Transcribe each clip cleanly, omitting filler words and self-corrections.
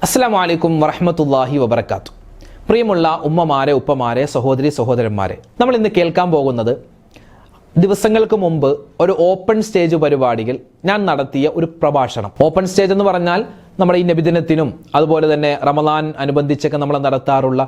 അസ്സലാമു അലൈക്കും വറഹ്മത്തുള്ളാഹി വബറകാത്തു. പ്രിയമുള്ള ഉമ്മമാരെ, ഉപ്പമാരെ, സഹോദരി സഹോദരന്മാരെ, നമ്മൾ ഇന്ന് കേൾക്കാൻ പോകുന്നത് ദിവസങ്ങൾക്ക് മുമ്പ് ഒരു ഓപ്പൺ സ്റ്റേജ് പരിപാടിയിൽ ഞാൻ നടത്തിയ ഒരു പ്രഭാഷണം. ഓപ്പൺ സ്റ്റേജ് എന്ന് പറഞ്ഞാൽ നമ്മുടെ ഈ നബിദിനത്തിനും അതുപോലെ തന്നെ റമദാൻ അനുബന്ധിച്ചൊക്കെ നമ്മൾ നടത്താറുള്ള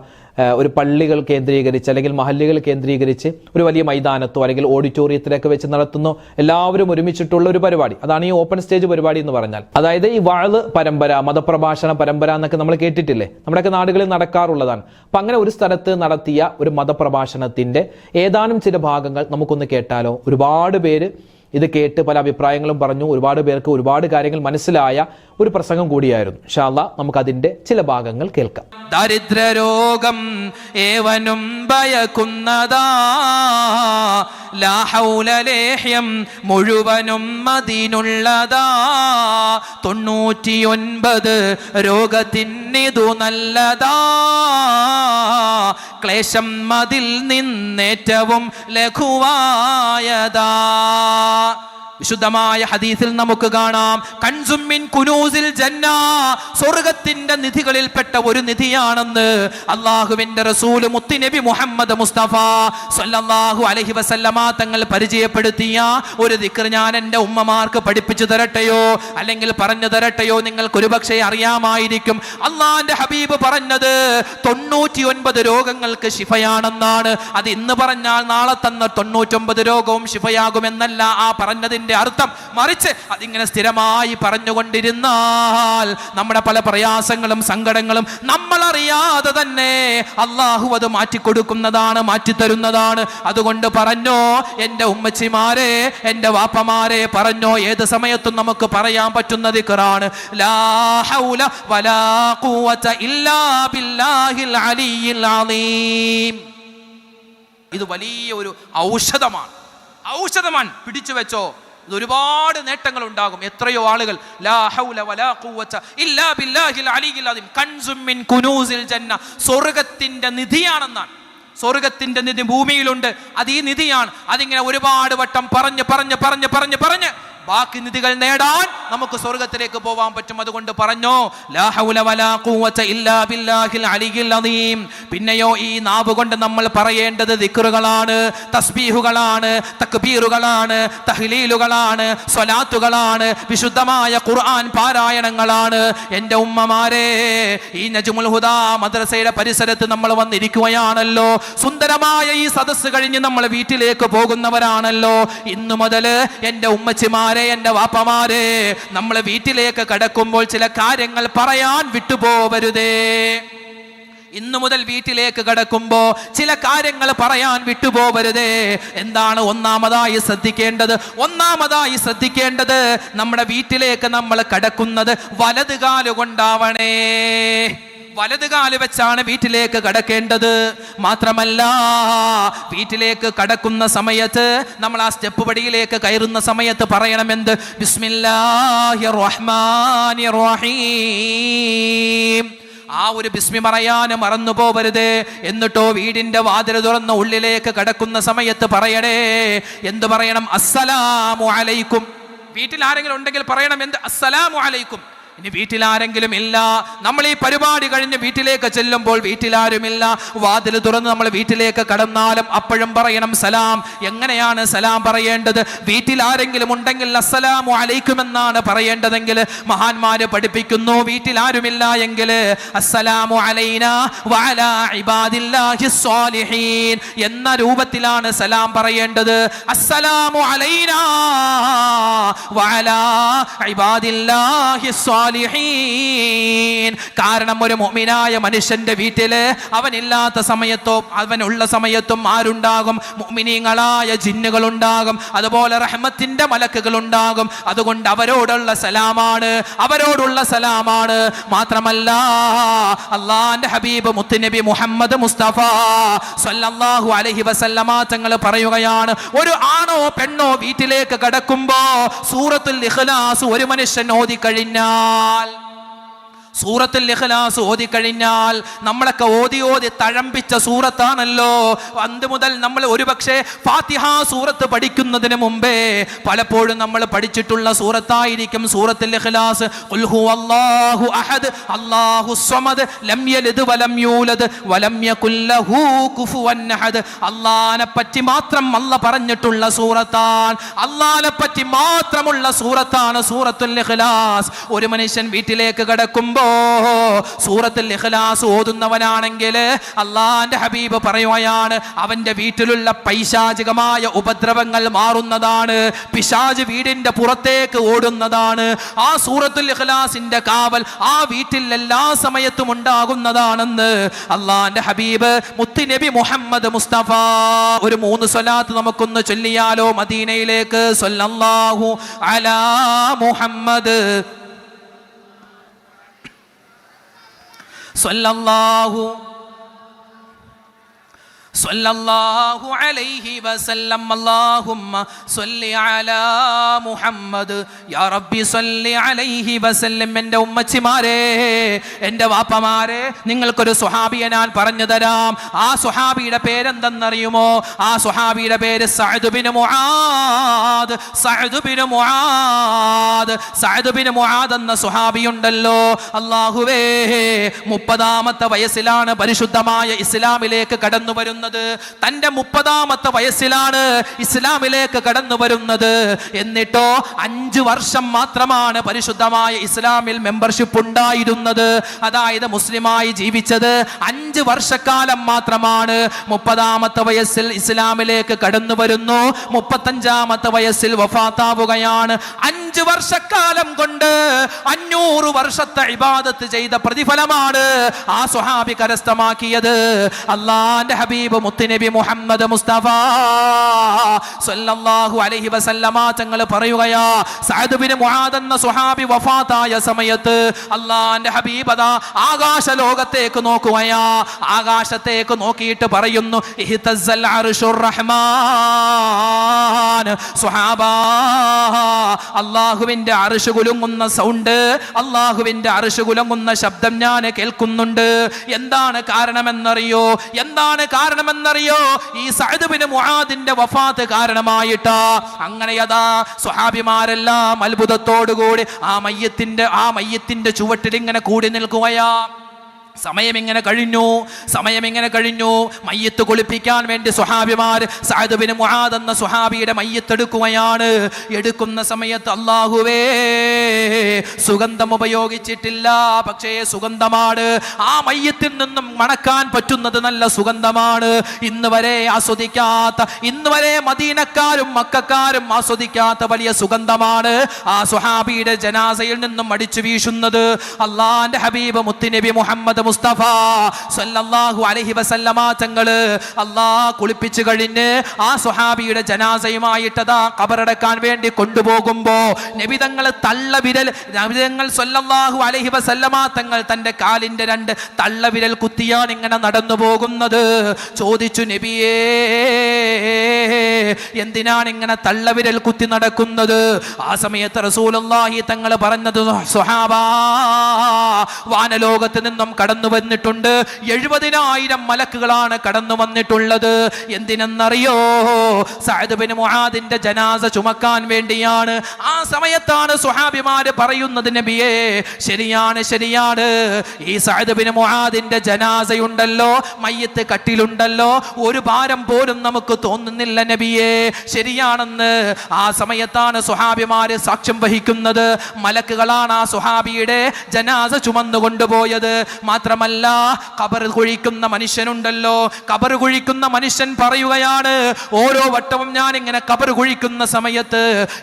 ഒരു പള്ളികൾ കേന്ദ്രീകരിച്ച് അല്ലെങ്കിൽ മഹല്ലുകൾ കേന്ദ്രീകരിച്ച് ഒരു വലിയ മൈതാനത്തോ അല്ലെങ്കിൽ ഓഡിറ്റോറിയത്തിലൊക്കെ വെച്ച് നടത്തുന്ന എല്ലാവരും ഒരുമിച്ചിട്ടുള്ള ഒരു പരിപാടി. അതാണ് ഈ ഓപ്പൺ സ്റ്റേജ് പരിപാടി എന്ന് പറഞ്ഞാൽ. അതായത് ഈ വഅ്ള് പരമ്പര, മതപ്രഭാഷണ പരമ്പര എന്നൊക്കെ നമ്മൾ കേട്ടിട്ടില്ലേ, നമ്മുടെയൊക്കെ നാടുകളിൽ നടക്കാറുള്ളതാണ്. അപ്പം അങ്ങനെ ഒരു സ്ഥലത്ത് നടത്തിയ ഒരു മതപ്രഭാഷണത്തിന്റെ ഏതാനും ചില ഭാഗങ്ങൾ നമുക്കൊന്ന് കേട്ടാലോ? ഒരുപാട് പേര് ഇത് കേട്ട് പല അഭിപ്രായങ്ങളും പറഞ്ഞു. ഒരുപാട് പേർക്ക് ഒരുപാട് കാര്യങ്ങൾ മനസ്സിലായ ഒരു പ്രസംഗം കൂടിയായിരുന്നു. ഇൻഷാ അല്ലാഹ് നമുക്കതിന്റെ ചില ഭാഗങ്ങൾ കേൾക്കാം. ദരിദ്രരോഗം ഏവനും ഭയക്കുന്നതാ, ലാ ഹൗല ലേഹ്യം മുഴുവനും മദീനുള്ളതാ, 99 രോഗത്തിനിതു നല്ലതാ, ക്ലേശം അതിൽ നിന്നേറ്റവും ലഘുവായതാ. വിശുദ്ധമായ ഹദീസിൽ നമുക്ക് കാണാം, കൻസും മിൻ കുനൂസിൽ ജന്ന, സ്വർഗ്ഗത്തിന്റെ നിധികളിൽപ്പെട്ട ഒരു നിധിയാണെന്ന് അല്ലാഹുവിന്റെ റസൂൽ മുത്തുനബി മുഹമ്മദ് മുസ്തഫ സല്ലല്ലാഹു അലൈഹി വസല്ലമ തങ്ങൾ പരിചയപ്പെടുത്തിയ ഒരു ദിക്ർ ഞാൻ എൻ്റെ ഉമ്മമാർക്ക് പഠിപ്പിച്ചു തരട്ടെയോ, അല്ലെങ്കിൽ പറഞ്ഞു തരട്ടെയോ? നിങ്ങൾക്ക് ഒരുപക്ഷെ അറിയാമായിരിക്കും. അള്ളാന്റെ ഹബീബ് പറഞ്ഞത് 99 രോഗങ്ങൾക്ക് ശിഫയാണെന്നാണ്. അത് ഇന്ന് പറഞ്ഞാൽ നാളെ തന്നെ 99 രോഗവും ശിഫയാകുമെന്നല്ല ആ പറഞ്ഞതിന്റെ അർത്ഥം. മറിച്ച് അതിങ്ങനെ സ്ഥിരമായി പറഞ്ഞുകൊണ്ടിരുന്നാൽ നമ്മുടെ പല പ്രയാസങ്ങളും സങ്കടങ്ങളും നമ്മൾ അറിയാതെ തന്നെ അള്ളാഹു അത് മാറ്റിക്കൊടുക്കുന്നതാണ്, മാറ്റിത്തരുന്നതാണ്. അതുകൊണ്ട് പറഞ്ഞോ എൻ്റെ ഉമ്മച്ചിമാരെ, എൻ്റെ വാപ്പമാരെ, പറഞ്ഞോ, ഏത് സമയത്തും നമുക്ക് പറയാൻ പറ്റുന്ന ദിക്റാണ് ലാ ഹൗല വലാ ഖുവത ഇല്ലാ ബില്ലാഹിൽ അലിയിൽ അലീം. ഇത് വലിയ ഒരു ഔഷധമാണ്. പിടിച്ചു വെച്ചോ, ഇത് ഒരുപാട് നേട്ടങ്ങൾ ഉണ്ടാകും. എത്രയോ ആളുകൾ ലാ ഹൗല വലാ ഖുവത ഇല്ലാ ബില്ലാഹിൽ അലിയിൽ അലീം കൻസും മിൻ കുനൂസിൽ ജന്ന, സ്വർഗ്ഗത്തിന്റെ നിധിയാണെന്നാണ്. സ്വർഗ്ഗത്തിന്റെ നിധി ഭൂമിയിലുണ്ട്, അത് ഈ നിധിയാണ്. അതിങ്ങനെ ഒരുപാട് വട്ടം പറഞ്ഞ് ബാക്കി നിധികൾ നേടാൻ നമുക്ക് സ്വർഗത്തിലേക്ക് പോവാൻ പറ്റും. അതുകൊണ്ട് പറഞ്ഞോ ലാ ഹൗല വലാ ഖുവത ഇല്ലാ ബില്ലാഹിൽ അലിയിൽ അലീം. പിന്നെയോ ഈ നാവ് കൊണ്ട് നമ്മൾ പറയേണ്ടത് ദിക്റുകളാണ്, തസ്ബീഹുകളാണ്, തക്ബീറുകളാണ്, തഹ്ലീലുകളാണ്, സ്വലാത്തുകളാണ്, വിശുദ്ധമായ ഖുർആൻ പാരായണങ്ങളാണ്. എൻ്റെ ഉമ്മമാരെ, ഈ നജ്മുൽ ഹുദാ മദ്രസയുടെ പരിസരത്ത് നമ്മൾ വന്നിരിക്കുകയാണല്ലോ. സുന്ദരമായ ഈ സദസ്സ് കഴിഞ്ഞ് നമ്മൾ വീട്ടിലേക്ക് പോകുന്നവരാണല്ലോ. ഇന്നു മുതൽ എൻ്റെ ഉമ്മച്ചിമാരെ, എൻ്റെ വാപ്പമാരെ, നമ്മൾ വീട്ടിലേക്ക് കടക്കുമ്പോൾ ചില കാര്യങ്ങൾ പറയാൻ വിട്ടുപോവരുതേ. ഇന്നു മുതൽ വീട്ടിലേക്ക് കടക്കുമ്പോ ചില കാര്യങ്ങൾ പറയാൻ വിട്ടുപോകരുതേ. എന്താണ് ഒന്നാമതായി ശ്രദ്ധിക്കേണ്ടത്? നമ്മുടെ വീട്ടിലേക്ക് നമ്മൾ കടക്കുന്നത് വലത് കാലുകൊണ്ടാവണേ. വലത് കാല് വെച്ചാണ് വീട്ടിലേക്ക് കടക്കേണ്ടത്. മാത്രമല്ല, വീട്ടിലേക്ക് കടക്കുന്ന സമയത്ത് നമ്മൾ ആ സ്റ്റെപ്പ് പടിയിലേക്ക് കയറുന്ന സമയത്ത് പറയണമെന്ത്? ബിസ്മില്ലാഹിർ റഹ്മാനിർ റഹീം. ആ ഒരു ബിസ്മി പറയാൻ മറന്നു പോവരുത്. എന്നിട്ടോ വീടിന്റെ വാതിൽ തുറന്ന് ഉള്ളിലേക്ക് കടക്കുന്ന സമയത്ത് പറയണേ, എന്ത് പറയണം? അസ്സലാമു അലൈക്കും. വീട്ടിൽ ആരെങ്കിലും ഉണ്ടെങ്കിൽ പറയണം എന്ത്? അസ്സലാമു അലൈക്കും. ഇനി വീട്ടിലാരെങ്കിലും ഇല്ല, നമ്മൾ ഈ പരിപാടി കഴിഞ്ഞ് വീട്ടിലേക്ക് ചെല്ലുമ്പോൾ വീട്ടിലാരുമില്ല, വാതിൽ തുറന്ന് നമ്മൾ വീട്ടിലേക്ക് കടന്നാലും അപ്പോഴും പറയണം സലാം. എങ്ങനെയാണ് സലാം പറയേണ്ടത്? വീട്ടിലാരെങ്കിലും ഉണ്ടെങ്കിൽ അസ്സലാമു അലൈക്കും എന്നാണ് പറയേണ്ടതെങ്കിൽ മഹാന്മാര് പഠിപ്പിക്കുന്നു, വീട്ടിലാരുമില്ല എങ്കിൽ അസ്സലാമു അലൈനാ വഅലാ ഇബാദില്ലാഹിസ് സ്വാലിഹീൻ എന്ന രൂപത്തിലാണ് സലാം പറയേണ്ടത്. അസ്സലാമു അലൈനാ വഅലാ ഇബാദില്ലാഹിസ് സ്വാലിഹീൻ. കാരണം ഒരു മുഅ്മിനായ മനുഷ്യന്റെ വീട്ടില് അവനില്ലാത്ത സമയത്തോ അവനുള്ള സമയത്തും ആരുണ്ടാകും? മുഅ്മിനീങ്ങളായ ജിന്നുകൾ ഉണ്ടാകും, അതുപോലെ റഹ്മത്തിന്റെ മലക്കുകൾ ഉണ്ടാകും. അതുകൊണ്ട് അവരോടുള്ള സലാമാണ്. മാത്രമല്ല, അല്ലാഹുവിന്റെ ഹബീബ് മുത്തുനബി മുഹമ്മദ് മുസ്തഫ സല്ലല്ലാഹു അലൈഹി വസല്ലമ തങ്ങൾ പറയുകയാണ്, ഒരു ആണോ പെണ്ണോ വീട്ടിലേക്ക് കടക്കുമ്പോ സൂറത്തുൽ ഇഖ്ലാസ് ഒരു മനുഷ്യൻ ഓതി കഴിഞ്ഞാൽ സൂറത്തുൽ ഇഖ്ലാസ് ഓതിക്കഴിഞ്ഞാൽ നമ്മളൊക്കെ ഓതി തഴമ്പിച്ച സൂറത്താണല്ലോ. അന്ന് മുതൽ നമ്മൾ ഒരുപക്ഷെ ഫാത്തിഹ സൂറത്ത് പഠിക്കുന്നതിന് മുമ്പേ പലപ്പോഴും നമ്മൾ പഠിച്ചിട്ടുള്ള സൂറത്തായിരിക്കും സൂറത്തുൽ ഇഖ്ലാസ്. ഖുൽ ഹുവല്ലാഹു അഹദ് അല്ലാഹുസ് സമദ് ലം യലിദ് വലം യൂലദ് വലം യകുൽ ലഹു കുഫുവൻ അഹദ്. അല്ലാഹനെ പറ്റി മാത്രം അല്ലാഹ് പറഞ്ഞിട്ടുള്ള സൂറത്താണ്, അല്ലാഹനെ പറ്റി മാത്രമുള്ള സൂറത്താണ് സൂറത്തുൽ ഇഖ്ലാസ്. ഒരു മനുഷ്യൻ വീട്ടിലേക്ക് കടക്കുമ്പോൾ സൂറത്തുൽ ഇഖ്ലാസ് ഓതുന്നവനാണെങ്കിൽ അള്ളാന്റെ ഹബീബ് പറയുകയാണ് അവന്റെ വീട്ടിലുള്ള പൈശാചികമായ ഉപദ്രവങ്ങൾ മാറുന്നതാണ്, പിശാച് വീടിന്റെ പുറത്തേക്ക് ഓടുന്നതാണ്. ആ സൂറത്തുൽ ഇഖ്ലാസിന്റെ കാവൽ ആ വീട്ടിൽ എല്ലാ സമയത്തും ഉണ്ടാകുന്നതാണെന്ന് അള്ളാന്റെ ഹബീബ് മുത്തുനബി മുഹമ്മദ് മുസ്തഫ. ഒരു 3 സ്വലാത്ത് നമുക്കൊന്ന് ചൊല്ലിയാലോ മദീനയിലേക്ക്. സ്വല്ലല്ലാഹു അലാ മുഹമ്മദ് സല്ലല്ലാഹു അലൈഹി വസല്ലം. അല്ലാഹുമ്മ സ്വല്ലി അലാ മുഹമ്മദ് യാ റബ്ബി സ്വല്ലി അലൈഹി വസല്ലം. എൻ്റെ ഉമ്മച്ചിമാരെ, എൻ്റെ വാപ്പമാരെ, നിങ്ങൾക്കൊരു സ്വഹാബിയെ ഞാൻ പറഞ്ഞു തരാം. ആ സ്വഹാബിയുടെ പേരെന്തെന്നറിയുമോ? ആ സ്വഹാബിയുടെ പേര് Saad bin Muadh. Saad bin Muadh, Saad bin Muadh എന്ന സ്വഹാബിയുണ്ടല്ലോ, അല്ലാഹുവേ 30-ാമത്തെ വയസ്സിലാണ് പരിശുദ്ധമായ ഇസ്ലാമിലേക്ക് കടന്നു വരുന്നത്. തന്റെ 30-ാമത്തെ വയസ്സിലാണ് ഇസ്ലാമിലേക്ക് കടന്നു വരുന്നത്. എന്നിട്ടോ 5 വർഷം മാത്രമാണ് പരിശുദ്ധമായ ഇസ്ലാമിൽ മെമ്പർഷിപ്പ് ഉണ്ടായിരുന്നത്. അതായത് മുസ്ലിമായി ജീവിച്ചത് 5 വർഷക്കാലം മാത്രമാണ്. 30-ാമത്തെ വയസ്സിൽ ഇസ്ലാമിലേക്ക് കടന്നു വരുന്നു, 35-ാമത്തെ വയസ്സിൽ വഫാത്താവുകയാണ്. 5 വർഷക്കാലം കൊണ്ട് 500 വർഷത്തെ ഇബാദത്ത് ചെയ്ത പ്രതിഫലമാണ് ആ സ്വഹാബി കരസ്ഥമാക്കിയത്. അല്ലാഹുവിന്റെ ഹബീബ് മുത്തുനബി മുഹമ്മദ് മുസ്തഫ സല്ലല്ലാഹു അലൈഹി വസല്ലമ തങ്ങൾ പറയുകയാ, സഅദ് ബിൻ മുആദ് എന്ന സ്വഹാബി വഫാത്തായ സമയത്ത് അല്ലാഹുവിന്റെ ഹബീബ് അതാ ആകാശ ലോകത്തേക്ക് നോക്കുകയാ. ആകാശത്തേക്ക് നോക്കിയിട്ട് പറയുന്നു, ഇഹ്തസ്സൽ അർശുർ റഹ്മാൻ. സ്വഹാബാ, അല്ലാഹുവിന്റെ അർശ് കുലുങ്ങുന്ന സൗണ്ട്, അല്ലാഹുവിന്റെ അർശ് കുലുങ്ങുന്ന ശബ്ദം ഞാൻ കേൾക്കുന്നുണ്ട്. എന്താണ് കാരണമെന്നറിയോ? എന്താണ് കാരണമെന്നറിയോ? ഈ സഅദ് ബിൻ മുആദിന്റെ വഫാത്ത് കാരണമായിട്ടാ. അങ്ങനെ അതാ സ്വഹാബിമാരെല്ലാം അത്ഭുതത്തോടുകൂടി ആ മയ്യത്തിന്റെ ചുവട്ടിൽ ഇങ്ങനെ കൂടി നിൽക്കുകയാ. സമയം ഇങ്ങനെ കഴിഞ്ഞു. മയ്യത്ത് കുളിപ്പിക്കാൻ വേണ്ടി സ്വഹാബിമാർ സഅദ് ബിൻ മുആദ് എന്ന സ്വഹാബിയുടെ മയ്യത്ത് എടുക്കുകയാണ്. എടുക്കുന്ന സമയത്ത് അല്ലാഹുവേ, സുഗന്ധം ഉപയോഗിച്ചിട്ടില്ല, പക്ഷേ സുഗന്ധമാണ്. ആ മയ്യത്തിൽ നിന്നും മണക്കാൻ പറ്റുന്നത് നല്ല സുഗന്ധമാണ്. ഇന്ന് വരെ ആസ്വദിക്കാത്ത, ഇന്ന് വരെ മദീനക്കാരും മക്കക്കാരും ആസ്വദിക്കാത്ത വലിയ സുഗന്ധമാണ് ആ സ്വഹാബിയുടെ ജനാസയിൽ നിന്നും അടിച്ചു വീശുന്നത്. അല്ലാഹുവിന്റെ ഹബീബ് മുത്തുനബി മുഹമ്മദ് മുസ്തഫ സല്ലല്ലാഹു അലൈഹി വസല്ലമ തങ്ങള് അല്ലാഹ് കുളിപ്പിച്ചു കഴിഞ്ഞ് ആ സ്വഹാബിയുടെ ജനാസയുമായിട്ടതാ ഖബറടക്കാൻ വേണ്ടി കൊണ്ടുപോകുമ്പോ നബിതങ്ങൾ നബിതങ്ങൾ സല്ലല്ലാഹു അലൈഹി വസല്ലമ തങ്ങൾ തന്റെ കാലിന്റെ 2 തള്ളവിരൽ കുത്തിയാണ് ഇങ്ങനെ നടന്നു പോകുന്നത്. ചോദിച്ചു, നബിയേ, എന്തിനാണ് ഇങ്ങനെ തള്ളവിരൽ കുത്തി നടക്കുന്നത്? ആ സമയത്ത് റസൂലുള്ളാഹി തങ്ങൾ പറഞ്ഞത്, സ്വഹാബാ, വാനലോകത്ത് നിന്നും കടന്നു വന്നിട്ടുണ്ട് 70,000 മലക്കുകളാണ് കടന്നു വന്നിട്ടുള്ളത്. എന്തിനെന്നറിയോ? സഅദ് ബിൻ മുആദിന്റെ ജനാസ ചുമക്കാൻ വേണ്ടിയാണ്. ആ സമയത്താണ് സ്വഹാബിമാര് പറയുന്നത്, നബിയേ, ശരിയാണ്, ഈ സഅദ് ബിൻ മുആദിന്റെ ജനാസയുണ്ടല്ലോ, മയ്യത്ത് കട്ടിലുണ്ടല്ലോ, ഒരു ഭാരം പോലും നമുക്ക് തോന്നുന്നില്ല നബിയേ, ശരിയാണെന്ന്. ആ സമയത്താണ് സ്വഹാബിമാര് സാക്ഷ്യം വഹിക്കുന്നത്. മലക്കുകളാണ് ആ സ്വഹാബിയുടെ ജനാസ ചുമന്നു കൊണ്ടുപോയത്. മാത്രമല്ല, ഖബർ കുഴിക്കുന്ന മനുഷ്യനുണ്ടല്ലോ, ഖബർ കുഴിക്കുന്ന മനുഷ്യൻ പറയുകയാണ്, ഓരോ വട്ടവും ഞാൻ ഇങ്ങനെ ഖബർ കുഴിക്കുന്ന സമയത്ത്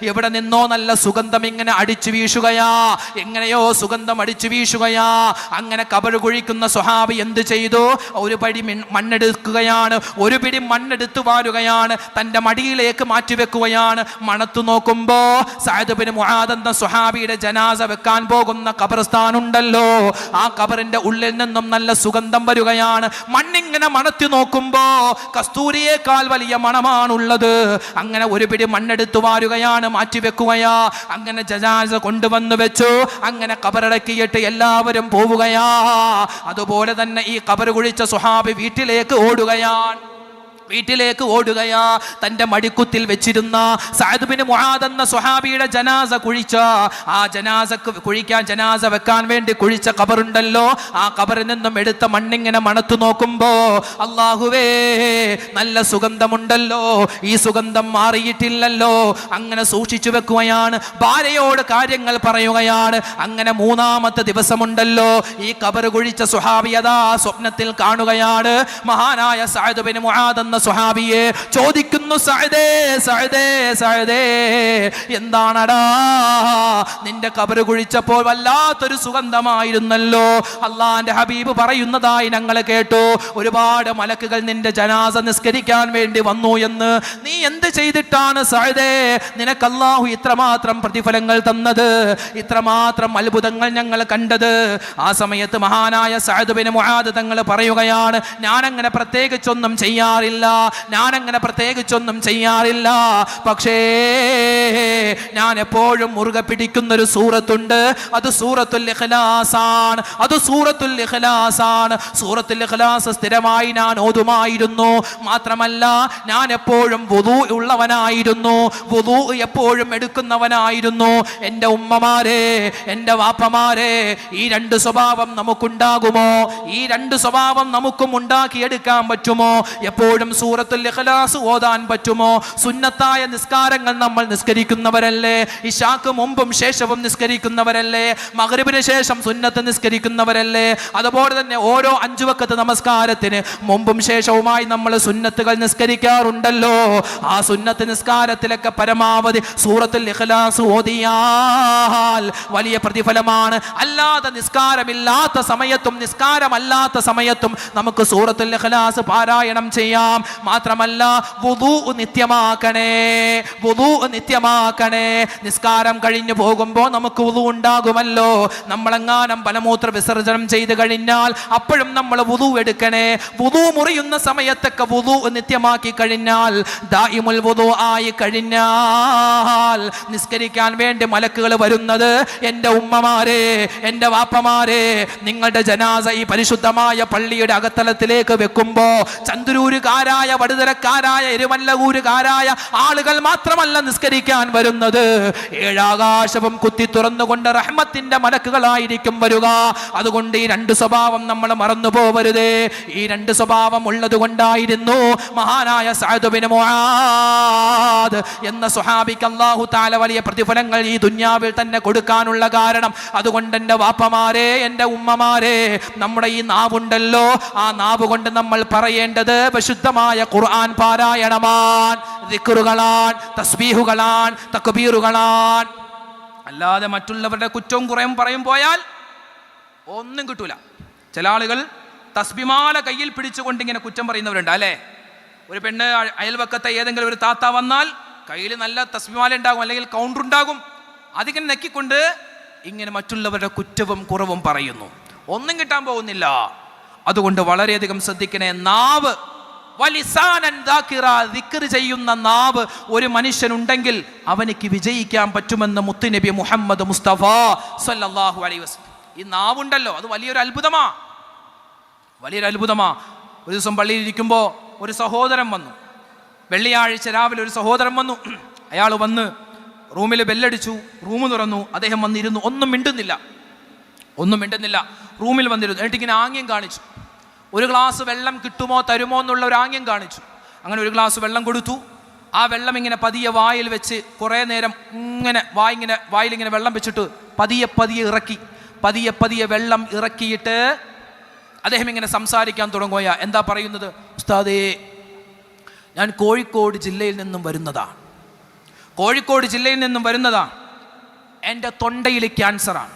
എവിടെ നിന്നോ നല്ല സുഗന്ധം ഇങ്ങനെ അടിച്ചു വീശുകയാ, എങ്ങനെയോ സുഗന്ധം അടിച്ചു വീശുകയാ. അങ്ങനെ ഖബർ കുഴിക്കുന്ന സ്വഹാബി എന്ത് ചെയ്തു? ഒരു പിടി മണ്ണെടുത്തു വാരുകയാണ്, തന്റെ മടിയിലേക്ക് മാറ്റിവെക്കുകയാണ്. മണത്തു നോക്കുമ്പോ സഅദ് ബിൻ മുആദ് എന്ന സ്വഹാബിയുടെ ജനാസ വെക്കാൻ പോകുന്ന ഖബർസ്ഥാൻ ഉണ്ടല്ലോ, ആ ഖബറിന്റെ ഉള്ളിൽ കബറിൽ നിന്നും നല്ല സുഗന്ധം വരികയാണ്. മണ്ണിങ്ങനെ മണത്തി നോക്കുമ്പോ കസ്തൂരിയേക്കാൾ വലിയ മണമാണുള്ളത്. അങ്ങനെ ഒരു പിടി മണ്ണെടുത്തു വാരുകയാണ്, മാറ്റിവെക്കുകയാ. അങ്ങനെ ജനാസ കൊണ്ടുവന്ന് വെച്ചു. അങ്ങനെ കബറടക്കിയിട്ട് എല്ലാവരും പോവുകയാ. അതുപോലെ തന്നെ ഈ കബർ കുഴിച്ച സ്വഹാബി വീട്ടിലേക്ക് ഓടുകയാ. തന്റെ മടിക്കുത്തിൽ വെച്ചിരുന്ന സഅദ് ബിൻ മുആദ് എന്ന സ്വഹാബിയുടെ ജനാസ കുഴിച്ച ആ ജനാസ വെക്കാൻ വേണ്ടി കുഴിച്ച ഖബറുണ്ടല്ലോ, ആ ഖബറിൽ നിന്നും എടുത്ത മണ്ണിങ്ങനെ മണത്തു നോക്കുമ്പോ അല്ലാഹുവേ നല്ല സുഗന്ധമുണ്ടല്ലോ, ഈ സുഗന്ധം മാറിയിട്ടില്ലല്ലോ. അങ്ങനെ സൂക്ഷിച്ചു വെക്കുകയാണ്. ഭാര്യയോട് കാര്യങ്ങൾ പറയുകയാണ്. അങ്ങനെ മൂന്നാമത്തെ ദിവസമുണ്ടല്ലോ, ഈ ഖബർ കുഴിച്ച സ്വഹാബി അതാ സ്വപ്നത്തിൽ കാണുകയാണ്. മഹാനായ സഅദ് ബിൻ മുആദ് എന്ന സ്വഹാബിയെ ചോദിക്കുന്നു, സഅദേ എന്താണടാ നിന്റെ ഖബർ കുഴിച്ചപ്പോൾ വല്ലാത്തൊരു സുഗന്ധമായിരുന്നല്ലോ. അള്ളാന്റെ ഹബീബ് പറയുന്നതായി ഞങ്ങൾ കേട്ടു, ഒരുപാട് മലക്കുകൾ നിന്റെ ജനാസ നിസ്കരിക്കാൻ വേണ്ടി വന്നു എന്ന്. നീ എന്ത് ചെയ്തിട്ടാണ് സഅദേ നിനക്ക് അല്ലാഹു ഇത്രമാത്രം പ്രതിഫലങ്ങൾ തന്നത്, ഇത്രമാത്രം അത്ഭുതങ്ങൾ ഞങ്ങൾ കണ്ടത്? ആ സമയത്ത് മഹാനായ സഅദ് ബിൻ മുആദ് തങ്ങൾ പറയുകയാണ്, ഞാനങ്ങനെ പ്രത്യേകിച്ചൊന്നും ചെയ്യാറില്ല, പക്ഷേ ഞാൻ എപ്പോഴും മുറുകെ പിടിക്കുന്നൊരു സൂറത്തുണ്ട്. അത് സൂറത്തുൽ ഇഖ്ലാസാണ്. സൂറത്തുൽ ഇഖ്ലാസ് സ്ഥിരമായി ഞാൻ ഓതുമായിരുന്നു. മാത്രമല്ല ഞാൻ എപ്പോഴും വുദൂ ഉള്ളവനായിരുന്നു, വുദൂ എപ്പോഴും എടുക്കുന്നവനായിരുന്നു. എൻ്റെ ഉമ്മമാരെ, എൻ്റെ വാപ്പമാരെ, ഈ രണ്ട് സ്വഭാവം നമുക്കുണ്ടാകുമോ? ഈ രണ്ട് സ്വഭാവം നമുക്കും ഉണ്ടാക്കിയെടുക്കാൻ പറ്റുമോ? എപ്പോഴും സൂറത്തുൽ ഇഖ്ലാസ് ഓതാൻ പറ്റുമോ? സുന്നത്തായ നിസ്കാരങ്ങൾ നമ്മൾ നിസ്കരിക്കുന്നവരല്ലേ? ഇശാക്ക് മുമ്പും ശേഷവും നിസ്കരിക്കുന്നവരല്ലേ? മഗ്രിബിന് ശേഷം സുന്നത്ത് നിസ്കരിക്കുന്നവരല്ലേ? അതുപോലെ തന്നെ ഓരോ 5 വഖത്ത് നമസ്കാരത്തിന് മുമ്പും ശേഷവുമായി നമ്മൾ സുന്നത്തുകൾ നിസ്കരിക്കാറുണ്ടല്ലോ. ആ സുന്നത്ത് നിസ്കാരത്തിലൊക്കെ പരമാവധി സൂറത്തുൽ ഇഖ്ലാസ് ഓതിയാൽ വലിയ പ്രതിഫലമാണ്. അല്ലാതെ നിസ്കാരമില്ലാത്ത സമയത്തും നിസ്കാരമല്ലാത്ത സമയത്തും നമുക്ക് സൂറത്തുൽ ഇഖ്ലാസ് പാരായണം ചെയ്യാം. മാത്രമല്ല വുദൂ നിത്യമാക്കണേ. നിസ്കാരം കഴിഞ്ഞു പോകുമ്പോൾ നമുക്ക് വുദൂ ഉണ്ടാകുമല്ലോ. നമ്മളെങ്ങാനും മലമൂത്ര വിസർജനം ചെയ്ത് കഴിഞ്ഞാൽ അപ്പോഴും നമ്മൾ വുദൂ എടുക്കണേ. വുദൂ മുറിയുന്ന സമയത്തൊക്കെ വുദൂ നിത്യമാക്കി കഴിഞ്ഞാൽ, ദായിമുൽ വുദൂ ആയി കഴിഞ്ഞാൽ നിസ്കരിക്കാൻ വേണ്ടി മലക്കുകൾ വരുന്നത്, എൻ്റെ ഉമ്മമാരെ, എൻ്റെ വാപ്പമാരെ, നിങ്ങളുടെ ജനാസ ഈ പരിശുദ്ധമായ പള്ളിയുടെ അകത്തളത്തിലേക്ക് വെക്കുമ്പോ ചന്ദ്രൂരുകാരായ, വടുതലക്കാരായ, എരുമല്ലൂരുകാരായ ആളുകൾ മാത്രമല്ല നിസ്കരിക്കാൻ വരുന്നത്, ഏഴാകാശവും കുത്തി തുറന്നുകൊണ്ട് റഹ്മത്തിന്റെ മലക്കുകളായിരിക്കും വരിക. അതുകൊണ്ട് ഈ രണ്ട് സ്വഭാവം നമ്മൾ മറന്നു പോവരുതേ. ഈ രണ്ട് സ്വഭാവം ഉള്ളത് കൊണ്ടായിരുന്നു മഹാനായ സഅദ് ബിൻ മുആദ് എന്ന സ്വഹാബിക്ക് അല്ലാഹു തആല വലിയ പ്രതിഫലങ്ങൾ ഈ ദുനിയാവിൽ തന്നെ കൊടുക്കാനുള്ള കാരണം. അതുകൊണ്ട് എൻ്റെ വാപ്പമാരെ, എൻ്റെ ഉമ്മമാരെ, നമ്മുടെ ഈ നാവുണ്ടല്ലോ, ആ നാവ് കൊണ്ട് നമ്മൾ പറയേണ്ടത് വിശുദ്ധമായ ഖുർആൻ പാരായണമാണ്, ദിക്റുകളാണ്, തസ്ബീഹുകളാണ്, തക്ബീറുകളാണ്. അല്ലാതെ മറ്റുള്ളവരുടെ കുറ്റവും കുറയും പറയും പോയാൽ ഒന്നും കിട്ടൂല. ചില ആളുകൾ തസ്ബിമാല കയ്യിൽ പിടിച്ചുകൊണ്ട് ഇങ്ങനെ കുറ്റം പറയുന്നവരുണ്ട് അല്ലേ? ഒരു പെണ്ണ് അയൽവക്കത്തെ ഏതെങ്കിലും ഒരു താത്ത വന്നാൽ കയ്യിൽ നല്ല തസ്ബിമാല ഉണ്ടാകും, അല്ലെങ്കിൽ കൗണ്ടർ ഉണ്ടാകും, അതിങ്ങനെ നെക്കിക്കൊണ്ട് ഇങ്ങനെ മറ്റുള്ളവരുടെ കുറ്റവും കുറവും പറയുന്നു. ഒന്നും കിട്ടാൻ പോകുന്നില്ല. അതുകൊണ്ട് വളരെയധികം ശ്രദ്ധിക്കണേ. നാവ് ദിക്ർ ചെയ്യുന്ന നാവ് ഒരു മനുഷ്യനുണ്ടെങ്കിൽ അവനിക്ക് വിജയിക്കാൻ പറ്റുമെന്ന് മുത്തുനബി മുഹമ്മദ് മുസ്തഫ സല്ലല്ലാഹു അലൈഹി വസല്ലം. ഈ നാവുണ്ടല്ലോ, അത് വലിയൊരു അത്ഭുതമാ. ഒരു ദിവസം പള്ളിയിൽ ഇരിക്കുമ്പോൾ ഒരു സഹോദരൻ വന്നു. വെള്ളിയാഴ്ച രാവിലെ ഒരു സഹോദരൻ വന്നു. അയാൾ വന്ന് റൂമിൽ ബെല്ലടിച്ചു, റൂം തുറന്നു. അദ്ദേഹം വന്നിരുന്നു, ഒന്നും മിണ്ടുന്നില്ല. റൂമിൽ വന്നിരുന്നു. എന്നിട്ട് ഇങ്ങനെ ആംഗ്യം കാണിച്ചു. ഒരു ഗ്ലാസ് വെള്ളം കിട്ടുമോ തരുമോ എന്നുള്ള ഒരു ആംഗ്യം കാണിച്ചു. അങ്ങനെ ഒരു ഗ്ലാസ് വെള്ളം കൊടുത്തു. ആ വെള്ളം ഇങ്ങനെ പതിയെ വായിൽ വെച്ച് കുറേ നേരം ഇങ്ങനെ വായിലിങ്ങനെ വെള്ളം വെച്ചിട്ട് പതിയെ ഇറക്കി. പതിയെ വെള്ളം ഇറക്കിയിട്ട് അദ്ദേഹം ഇങ്ങനെ സംസാരിക്കാൻ തുടങ്ങുക. എന്താ പറയുന്നത്? ഉസ്താദേ, ഞാൻ കോഴിക്കോട് ജില്ലയിൽ നിന്നും വരുന്നതാണ്. എൻ്റെ തൊണ്ടയിൽ ക്യാൻസറാണ്.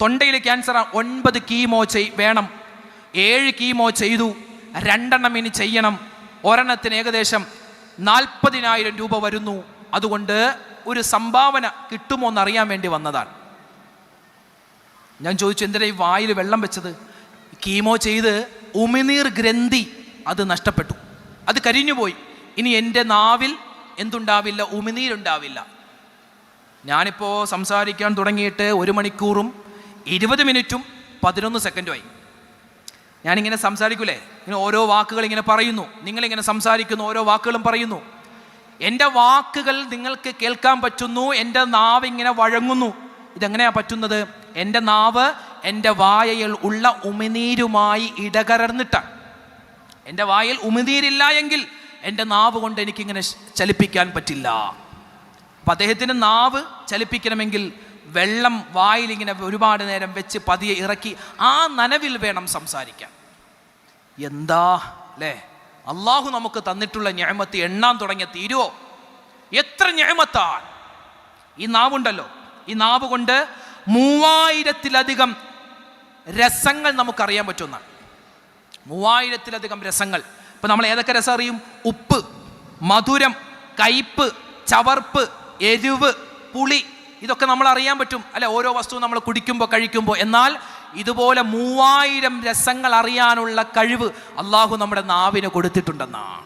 9 കീമോ വേണം. 7 കീമോ ചെയ്തു, 2 ഇനി ചെയ്യണം. ഒരെണ്ണത്തിന് ഏകദേശം 40,000 രൂപ വരുന്നു. അതുകൊണ്ട് ഒരു സംഭാവന കിട്ടുമോ എന്നറിയാൻ വേണ്ടി വന്നതാണ്. ഞാൻ ചോദിച്ചു, എന്തിനാ ഈ വായിൽ വെള്ളം വെച്ചത്? കീമോ ചെയ്ത് ഉമിനീർ ഗ്രന്ഥി അത് നഷ്ടപ്പെട്ടു, അത് കരിഞ്ഞുപോയി. ഇനി എൻ്റെ നാവിൽ എന്തുണ്ടാവില്ല? ഉമിനീരുണ്ടാവില്ല. ഞാനിപ്പോൾ സംസാരിക്കാൻ തുടങ്ങിയിട്ട് 1 മണിക്കൂറും 20 മിനിറ്റും 11 സെക്കൻഡുമായി. ഞാനിങ്ങനെ സംസാരിക്കൂലേ, ഇങ്ങനെ ഓരോ വാക്കുകൾ ഇങ്ങനെ പറയുന്നു, നിങ്ങളിങ്ങനെ സംസാരിക്കുന്നു, ഓരോ വാക്കുകളും പറയുന്നു. എൻ്റെ വാക്കുകൾ നിങ്ങൾക്ക് കേൾക്കാൻ പറ്റുന്നു, എൻ്റെ നാവ് ഇങ്ങനെ വഴങ്ങുന്നു. ഇതെങ്ങനെയാണ് പറ്റുന്നത്? എൻ്റെ നാവ് എൻ്റെ വായയിൽ ഉള്ള ഉമിനീരുമായി ഇടകലർന്നിട്ടാണ്. എൻ്റെ വായിൽ ഉമിനീരില്ല എങ്കിൽ എൻ്റെ നാവ് കൊണ്ട് എനിക്കിങ്ങനെ ചലിപ്പിക്കാൻ പറ്റില്ല. അപ്പം അദ്ദേഹത്തിന് നാവ് ചലിപ്പിക്കണമെങ്കിൽ വെള്ളം വായിലിങ്ങനെ ഒരുപാട് നേരം വെച്ച് പതിയെ ഇറക്കി ആ നനവിൽ വേണം സംസാരിക്കാൻ. എന്താ അല്ലേ അള്ളാഹു നമുക്ക് തന്നിട്ടുള്ള നിഅമത്ത് എണ്ണാൻ തുടങ്ങിയ തീരുവോ? എത്ര നിഅമത്താണ് ഈ നാവുണ്ടല്ലോ. ഈ നാവ് കൊണ്ട് 3000-ലധികം രസങ്ങൾ നമുക്കറിയാൻ പറ്റുന്നതാണ്. 3000-ലധികം രസങ്ങൾ. ഇപ്പം നമ്മൾ ഏതൊക്കെ രസം അറിയും? ഉപ്പ്, മധുരം, കയ്പ്പ്, ചവർപ്പ്, എരിവ്, പുളി, ഇതൊക്കെ നമ്മൾ അറിയാൻ പറ്റും അല്ലെ, ഓരോ വസ്തുവും നമ്മൾ കുടിക്കുമ്പോൾ കഴിക്കുമ്പോൾ. എന്നാൽ ഇതുപോലെ 3000 രസങ്ങൾ അറിയാനുള്ള കഴിവ് അള്ളാഹു നമ്മുടെ നാവിന് കൊടുത്തിട്ടുണ്ടെന്നാണ്.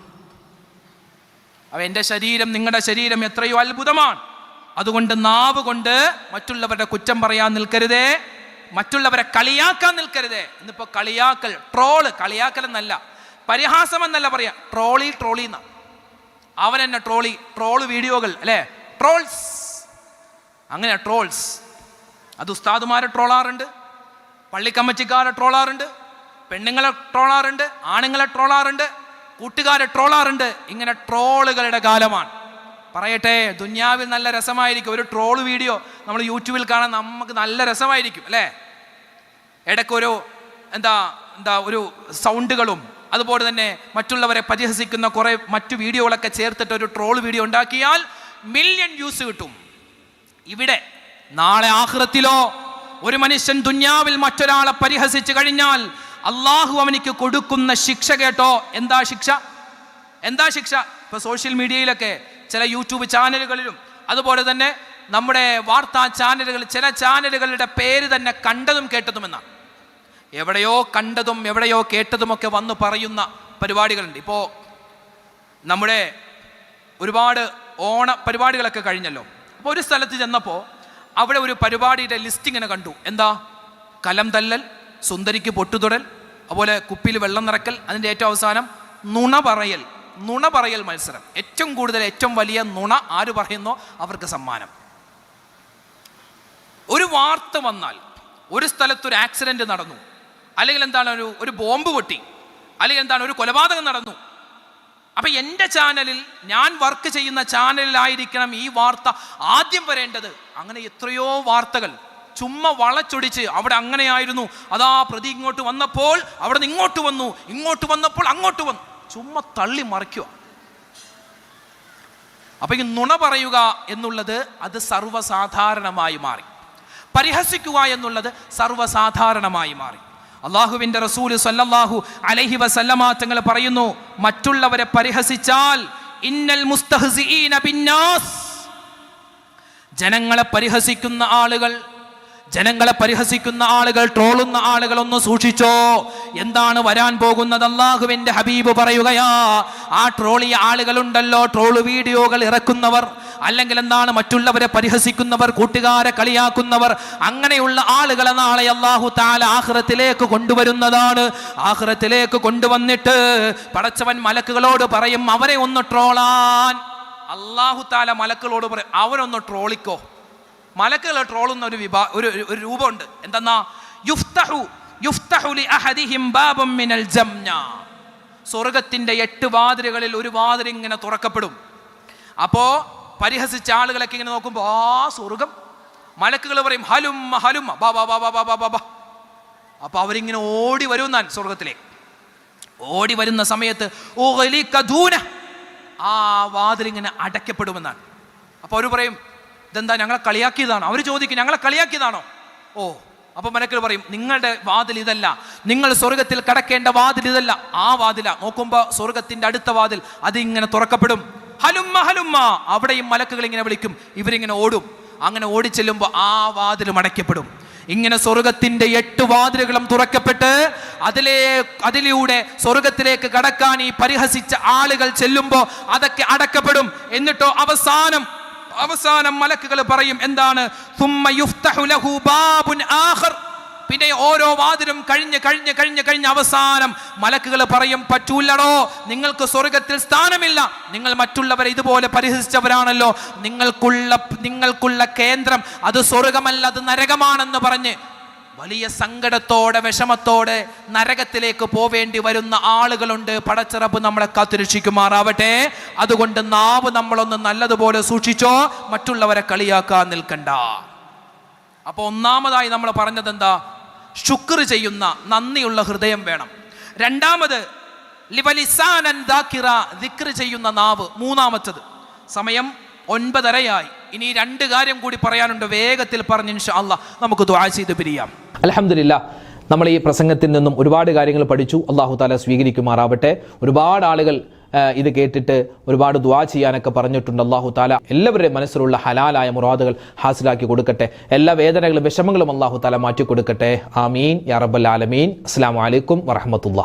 അപ്പം എൻ്റെ ശരീരം, നിങ്ങളുടെ ശരീരം എത്രയോ അത്ഭുതമാണ്. അതുകൊണ്ട് നാവ് കൊണ്ട് മറ്റുള്ളവരുടെ കുറ്റം പറയാൻ നിൽക്കരുതേ, മറ്റുള്ളവരെ കളിയാക്കാൻ നിൽക്കരുതേ. ഇന്നിപ്പോൾ കളിയാക്കൽ, ട്രോള്, കളിയാക്കൽ എന്നല്ല, പരിഹാസം എന്നല്ല പറയാ, ട്രോളി എന്നാ. അവൻ എന്നെ ട്രോള് വീഡിയോകൾ അല്ലേ, ട്രോൾസ്, അങ്ങനെ ട്രോൾസ്. അത് ഉസ്താദുമാരെ ട്രോളാറുണ്ട്, പള്ളിക്കമ്മറ്റിക്കാരെ ട്രോളാറുണ്ട്, പെണ്ണുങ്ങളെ ട്രോളാറുണ്ട്, ആണുങ്ങളെ ട്രോളാറുണ്ട്, കൂട്ടുകാരെ ട്രോളാറുണ്ട്. ഇങ്ങനെ ട്രോളുകളുടെ കാലമാണ്. പറയട്ടെ, ദുന്യാവിൽ നല്ല രസമായിരിക്കും ഒരു ട്രോള് വീഡിയോ നമ്മൾ യൂട്യൂബിൽ കാണാൻ, നമുക്ക് നല്ല രസമായിരിക്കും അല്ലേ. ഇടയ്ക്കൊരു ഒരു സൗണ്ടുകളും അതുപോലെ തന്നെ മറ്റുള്ളവരെ പരിഹസിക്കുന്ന കുറേ മറ്റു വീഡിയോകളൊക്കെ ചേർത്തിട്ട് ഒരു ട്രോൾ വീഡിയോ ഉണ്ടാക്കിയാൽ മില്യൺ വ്യൂസ് കിട്ടും. ഇവിടെ നാളെ ആഖിറത്തിലോ ഒരു മനുഷ്യൻ ദുന്യാവിൽ മറ്റൊരാളെ പരിഹസിച്ച് കഴിഞ്ഞാൽ അള്ളാഹു അവനിക്ക് കൊടുക്കുന്ന ശിക്ഷ കേട്ടോ. എന്താ ശിക്ഷ? ഇപ്പൊ സോഷ്യൽ മീഡിയയിലൊക്കെ ചില യൂട്യൂബ് ചാനലുകളിലും അതുപോലെ തന്നെ നമ്മുടെ വാർത്താ ചാനലുകൾ, ചില ചാനലുകളുടെ പേര് തന്നെ കണ്ടതും കേട്ടതും എന്നാണ്. എവിടെയോ കണ്ടതും എവിടെയോ കേട്ടതുമൊക്കെ വന്ന് പറയുന്ന പരിപാടികളുണ്ട്. ഇപ്പോൾ നമ്മുടെ ഒരുപാട് ഓണ പരിപാടികളൊക്കെ കഴിഞ്ഞല്ലോ. അപ്പോൾ ഒരു സ്ഥലത്ത് ചെന്നപ്പോൾ അവിടെ ഒരു പരിപാടിയുടെ ലിസ്റ്റ് ഇങ്ങനെ കണ്ടു. എന്താ? കലം തല്ലൽ, സുന്ദരിക്ക് പൊട്ടുതൊടൽ, അതുപോലെ കുപ്പിയിൽ വെള്ളം നിറക്കൽ, അതിൻ്റെ ഏറ്റവും അവസാനം നുണ പറയൽ മത്സരം. ഏറ്റവും കൂടുതൽ ഏറ്റവും വലിയ നുണ ആര് പറയുന്നോ അവർക്ക് സമ്മാനം. ഒരു വാർത്ത വന്നാൽ, ഒരു സ്ഥലത്തൊരു ആക്സിഡന്റ് നടന്നു, അല്ലെങ്കിൽ എന്താണ് ഒരു ബോംബ് പൊട്ടി, അല്ലെങ്കിൽ എന്താണ് ഒരു കൊലപാതകം നടന്നു, അപ്പൊ എൻ്റെ ചാനലിൽ, ഞാൻ വർക്ക് ചെയ്യുന്ന ചാനലിലായിരിക്കണം ഈ വാർത്ത ആദ്യം വരേണ്ടത്. അങ്ങനെ എത്രയോ വാർത്തകൾ ചുമ്മാ വളച്ചൊടിച്ച് അവിടെ അങ്ങനെയായിരുന്നു, അതാ പ്രതി ഇങ്ങോട്ട് വന്നപ്പോൾ അവിടെ നിന്ന് ഇങ്ങോട്ട് വന്നപ്പോൾ അങ്ങോട്ട് വന്നു, ചുമ്മാ തള്ളി മറിക്കുക. അപ്പൊ ഈ നുണ പറയുക എന്നുള്ളത് അത് സർവ്വസാധാരണമായി മാറി. പരിഹസിക്കുക എന്നുള്ളത് സർവ്വസാധാരണമായി മാറി. അള്ളാഹുവിൻ്റെ റസൂല് സല്ലല്ലാഹു അലൈഹി വസല്ലമ തങ്ങൾ പറയുന്നു, മറ്റുള്ളവരെ പരിഹസിച്ചാൽ ഇന്നൽ മുസ്തഹ്സിഈന ബിന്നാസ്, ജനങ്ങളെ പരിഹസിക്കുന്ന ആളുകൾ, ട്രോളുന്ന ആളുകൾ ഒന്ന് സൂക്ഷിച്ചോ. എന്താണ് വരാൻ പോകുന്നത്? അള്ളാഹുവിന്റെ ഹബീബ് പറയുകയാ, ആ ട്രോളിയ ആളുകളുണ്ടല്ലോ, ട്രോള് വീഡിയോകൾ ഇറക്കുന്നവർ, അല്ലെങ്കിൽ എന്താണ് മറ്റുള്ളവരെ പരിഹസിക്കുന്നവർ, കൂട്ടുകാരെ കളിയാക്കുന്നവർ, അങ്ങനെയുള്ള ആളുകളെ നാളെ അല്ലാഹു തആല ആഖിറത്തിലേക്ക് കൊണ്ടുവരുന്നതാണ്. ആഖിറത്തിലേക്ക് കൊണ്ടുവന്നിട്ട് പടച്ചവൻ മലക്കുകളോട് പറയും, അവരെ ഒന്ന് ട്രോളാൻ. അല്ലാഹു തആല മലക്കുകളോട് പറയും, അവരൊന്ന് ട്രോളിക്കോ. മലക്കുകളെ ട്രോളുന്ന ഒരു രൂപമുണ്ട്. എന്തെന്നാ? യുഫ്തഹു ലി അഹദിഹിം ബാബും മിനൽ ജംന, സ്വർഗത്തിന്റെ 8 വാതിലുകളിൽ ഒരു വാതിൽ ഇങ്ങനെ തുറക്കപ്പെടും. അപ്പോ പരിഹസിച്ച ആളുകളൊക്കെ ഇങ്ങനെ നോക്കുമ്പോൾ ആ സ്വർഗം, മലക്കുകൾ പറയും ഹലുമ്മ ബാ. അപ്പൊ അവരിങ്ങനെ ഓടി വരുന്നാൻ സ്വർഗത്തിലേക്ക്. ഓടി വരുന്ന സമയത്ത് ആ വാതിലിങ്ങനെ അടയ്ക്കപ്പെടുമെന്നാണ്. അപ്പൊ അവർ പറയും, ഇതെന്താ ഞങ്ങളെ കളിയാക്കിയതാണോ? അവർ ചോദിക്കും, ഞങ്ങളെ കളിയാക്കിയതാണോ? ഓ, അപ്പൊ മലക്കുകൾ പറയും, നിങ്ങളുടെ വാതിൽ ഇതല്ല, നിങ്ങൾ സ്വർഗത്തിൽ കടക്കേണ്ട വാതിൽ ഇതല്ല, ആ വാതില. നോക്കുമ്പോ സ്വർഗത്തിന്റെ അടുത്ത വാതിൽ അതിങ്ങനെ തുറക്കപ്പെടും. ഹലുമ്മ. അവിടെയും മലക്കുകൾ ഇങ്ങനെ വിളിക്കും, ഇവരിങ്ങനെ ഓടും. അങ്ങനെ ഓടിച്ചെല്ലുമ്പോൾ ആ വാതിൽ അടയ്ക്കപ്പെടും. ഇങ്ങനെ സ്വർഗത്തിന്റെ 8 വാതിലുകളും തുറക്കപ്പെട്ട് അതിലൂടെ സ്വർഗത്തിലേക്ക് കടക്കാൻ ഈ പരിഹസിച്ച ആളുകൾ ചെല്ലുമ്പോൾ അതൊക്കെ അടക്കപ്പെടും. എന്നിട്ടോ അവസാനം മലക്കുകൾ പറയും എന്താണ്? സുമ്മ യുഫ്തഹു ലഹു ബാബുൻ ആഖർ. പിന്നെ ഓരോ വാതിലും കഴിഞ്ഞ് അവസാനം മലക്കുകൾ പറയും, പറ്റൂല്ലടോ, നിങ്ങൾക്ക് സ്വർഗത്തിൽ സ്ഥാനമില്ല, നിങ്ങൾ മറ്റുള്ളവരെ ഇതുപോലെ പരിഹസിച്ചവരാണല്ലോ, നിങ്ങൾക്കുള്ള കേന്ദ്രം അത് സ്വർഗമല്ല, അത് നരകമാണെന്ന് പറഞ്ഞ് വലിയ സങ്കടത്തോടെ വിഷമത്തോടെ നരകത്തിലേക്ക് പോവേണ്ടി വരുന്ന ആളുകളുണ്ട്. പടച്ചിറപ്പ് നമ്മളെ കാത്തുരക്ഷിക്കുമാറാവട്ടെ. അതുകൊണ്ട് നാവ് നമ്മളൊന്ന് നല്ലതുപോലെ സൂക്ഷിച്ചോ, മറ്റുള്ളവരെ കളിയാക്കാൻ നിൽക്കണ്ട. അപ്പൊ ഒന്നാമതായി നമ്മൾ പറഞ്ഞത് എന്താ? ശുക്ർ ചെയ്യുന്ന നന്ദിയുള്ള ഹൃദയം വേണം. രണ്ടാമത് ലിവലിസാനൻ ദാകിറ, ദിക്ർ ചെയ്യുന്ന നാവ്. മൂന്നാമത്തത്, സമയം 9:30 ഇനി 2 കാര്യം കൂടി പറയാനുണ്ട്, വേഗത്തിൽ പറഞ്ഞ് ഇൻഷാ അല്ലാഹ് നമുക്ക് ദുആ ചെയ്ത് പിരിയാം. അൽഹംദുലില്ലാഹ്, നമ്മൾ ഈ പ്രസംഗത്തിൽ നിന്നും ഒരുപാട് കാര്യങ്ങൾ പഠിച്ചു. അല്ലാഹു തആല സ്വീകരിക്കുമാറാവട്ടെ. ഒരുപാട് ആളുകൾ ഇത് കേട്ടിട്ട് ഒരുപാട് ദുആ ചെയ്യാനൊക്കെ പറഞ്ഞിട്ടുണ്ട്. അല്ലാഹു തആല എല്ലാവരുടെയും മനസ്സിലുള്ള ഹലാലായ മുറാദുകൾ ഹാസിലാക്കി കൊടുക്കട്ടെ. എല്ലാ വേദനകളും വിഷമങ്ങളും അല്ലാഹു തആല മാറ്റി കൊടുക്കട്ടെ. ആമീൻ യാ റബ്ബൽ ആലമീൻ. അസ്സലാമു അലൈക്കും വറഹ്മത്തുള്ളാഹി.